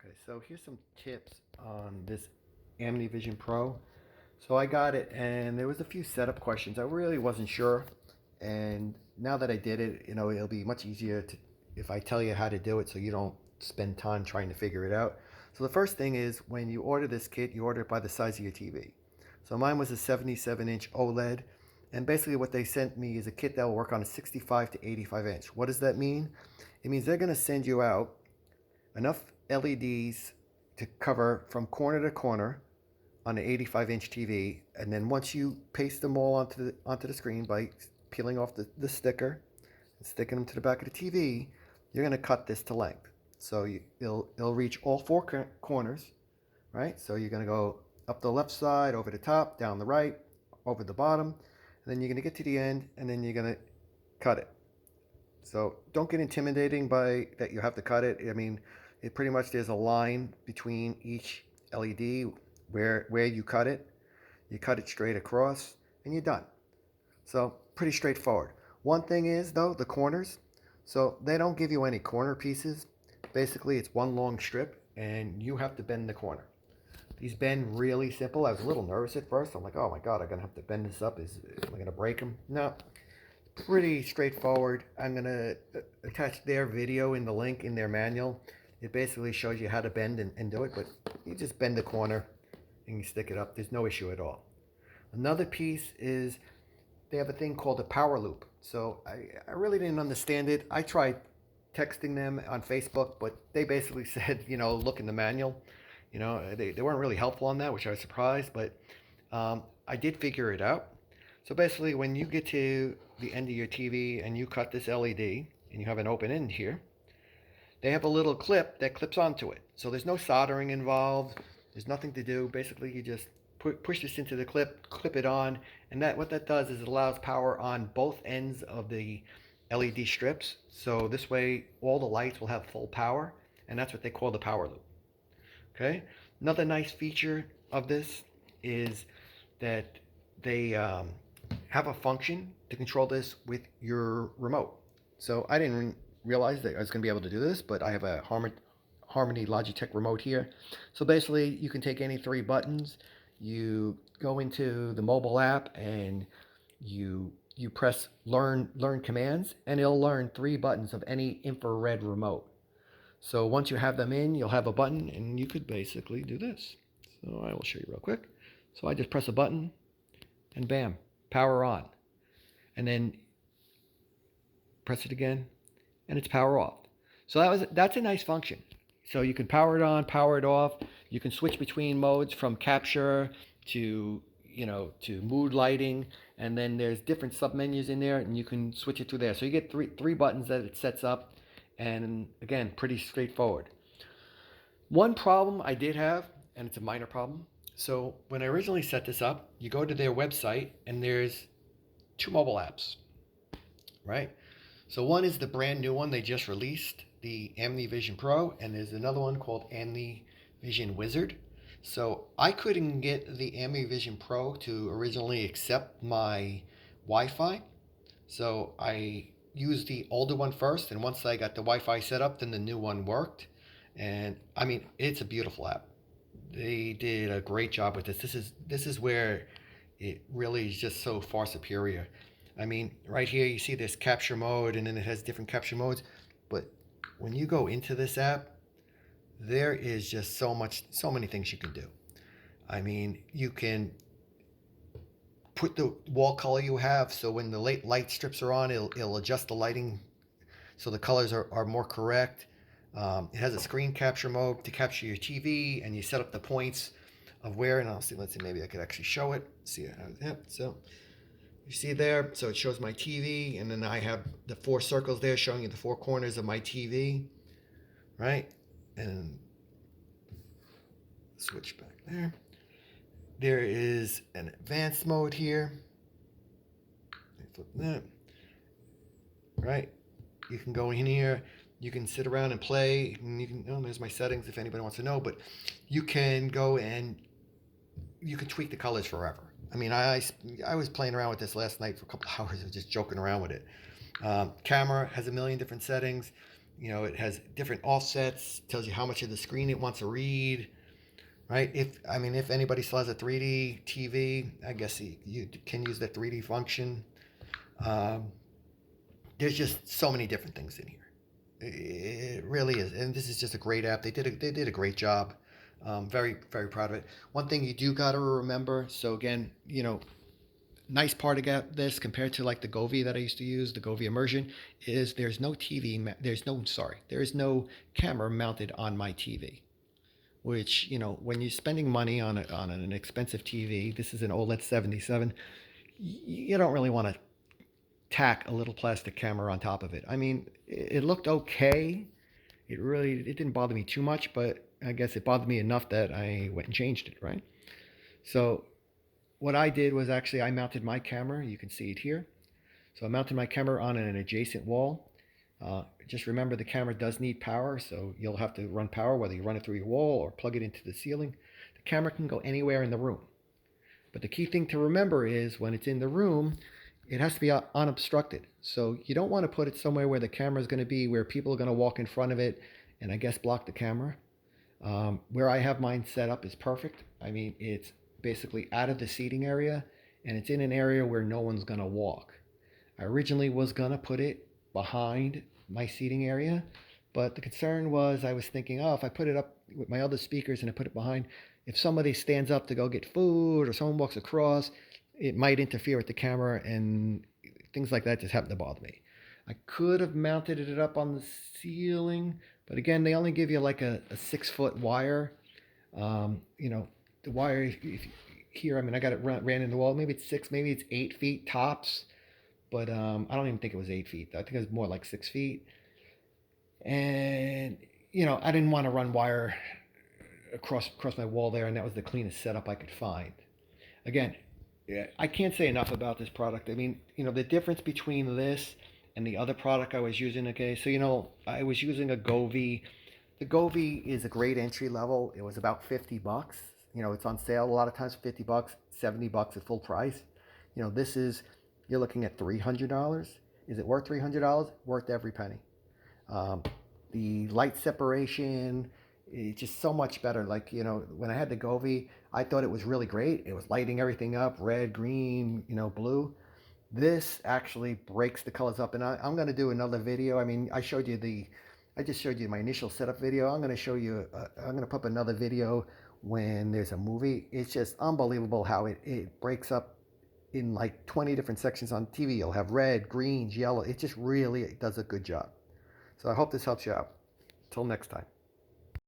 Okay, so here's some tips on this Ambivision Pro. So I got it, and there was a few setup questions. I really wasn't sure, and now that I did it, it'll be much easier to if I tell you how to do it, so you don't spend time trying to figure it out. So the first thing is when you order this kit, you order it by the size of your TV. So mine was a 77-inch OLED, and basically what they sent me is a kit that will work on a 65 to 85 inch. What does that mean? It means they're going to send you out enough LEDs to cover from corner to corner on an 85-inch TV, and then once you paste them all onto the screen by peeling off the sticker and sticking them to the back of the TV, you're going to cut this to length. So it'll reach all four corners, right? So you're going to go up the left side, over the top, down the right, over the bottom, and then you're going to get to the end, and then you're going to cut it. So don't get intimidating by that you have to cut it. I mean, it pretty much there's a line between each LED where you cut it. You cut it straight across and you're done. So pretty straightforward. One thing is though, the corners. So they don't give you any corner pieces. Basically it's one long strip and you have to bend the corner. These bend really simple. I was a little nervous at first. I'm like, oh my God, I'm gonna have to bend this up. Am I gonna break them? No, pretty straightforward. I'm going to attach their video in the link in their manual. It basically shows you how to bend and do it, but you just bend the corner and you stick it up. There's no issue at all. Another piece is they have a thing called a power loop. So I really didn't understand it. I tried texting them on Facebook, but they basically said, look in the manual. They weren't really helpful on that, which I was surprised, but I did figure it out. So basically, when you get to the end of your TV and you cut this LED and you have an open end here, they have a little clip that clips onto it. So there's no soldering involved. There's nothing to do. Basically, you just push this into the clip it on, and what that does is it allows power on both ends of the LED strips. So this way, all the lights will have full power, and that's what they call the power loop. Okay. Another nice feature of this is that they have a function to control this with your remote. So I didn't realize that I was going to be able to do this, but I have a Harmony Logitech remote here. So basically, you can take any three buttons, you go into the mobile app, and you press learn commands, and it'll learn three buttons of any infrared remote. So once you have them in, you'll have a button, and you could basically do this. So I will show you real quick. So I just press a button, and bam, power on. And then press it again, and it's power off. So that's a nice function. So you can power it on, power it off. You can switch between modes from capture to to mood lighting, and then there's different submenus in there, and you can switch it through there. So you get three buttons that it sets up, and again, pretty straightforward. One problem I did have, and it's a minor problem. So when I originally set this up, you go to their website, and there's two mobile apps, right? So one is the brand new one they just released, the Ambivision Pro, and there's another one called Ambivision Wizard. So I couldn't get the Ambivision Pro to originally accept my Wi-Fi. So I used the older one first, and once I got the Wi-Fi set up, then the new one worked. And I mean, it's a beautiful app. They did a great job with this. This is where it really is just so far superior. I mean, right here you see this capture mode, and then it has different capture modes. But when you go into this app, there is just so many things you can do. I mean, you can put the wall color you have, so when the light strips are on, it'll adjust the lighting so the colors are more correct. It has a screen capture mode to capture your TV, and you set up the points of where, and let's see, maybe I could actually show it. See how so you see there, so it shows my TV, and then I have the four circles there showing you the four corners of my TV, right? And switch back there. There is an advanced mode here. Flip that. Right? You can go in here. You can sit around and play. And you can. Oh, there's my settings if anybody wants to know. But you can go and you can tweak the colors forever. I mean, I was playing around with this last night for a couple of hours. I was just joking around with it. Camera has a million different settings. It has different offsets, tells you how much of the screen it wants to read, right? If anybody still has a 3D TV, I guess you can use the 3D function. Um, there's just so many different things in here. It really is, and this is just a great app. They did a great job. Very very proud of it. One thing you do gotta remember. So again, nice part of this compared to like the Govee that I used to use, the Govee Immersion, is there's no TV. There is no camera mounted on my TV. Which when you're spending money on an expensive TV, this is an OLED 77. You don't really want to tack a little plastic camera on top of it. I mean, it looked okay. It didn't bother me too much, but I guess it bothered me enough that I went and changed it, right? So what I did was actually I mounted my camera. You can see it here. So I mounted my camera on an adjacent wall. Just remember the camera does need power, so you'll have to run power, whether you run it through your wall or plug it into the ceiling. The camera can go anywhere in the room. But the key thing to remember is when it's in the room, it has to be unobstructed. So you don't want to put it somewhere where the camera is going to be, where people are going to walk in front of it and I guess block the camera. Where I have mine set up is perfect. I mean, it's basically out of the seating area and it's in an area where no one's going to walk. I originally was going to put it behind my seating area, but the concern was I was thinking, oh, if I put it up with my other speakers and I put it behind, if somebody stands up to go get food or someone walks across, it might interfere with the camera, and things like that just happen to bother me. I could have mounted it up on the ceiling, but again, they only give you like a 6-foot wire. The wire here, I got it ran in the wall. Maybe it's 6, maybe it's 8 feet tops, but I don't even think it was 8 feet. I think it was more like 6 feet. And I didn't want to run wire across my wall there, and that was the cleanest setup I could find. Again, yeah, I can't say enough about this product. I mean, the difference between this and the other product I was using. Okay, so I was using a Govee. The Govee is a great entry level. It was about $50. It's on sale a lot of times, $50, $70 at full price. This is, you're looking at $300. Is it worth $300? Worth every penny. The light separation, it's just so much better. Like, when I had the Govee, I thought it was really great. It was lighting everything up, red, green, blue. This actually breaks the colors up. And I'm going to do another video. I just showed you my initial setup video. I'm going to show you, I'm going to put up another video when there's a movie. It's just unbelievable how it breaks up in like 20 different sections on TV. You'll have red, greens, yellow. It just really does a good job. So I hope this helps you out. Till next time.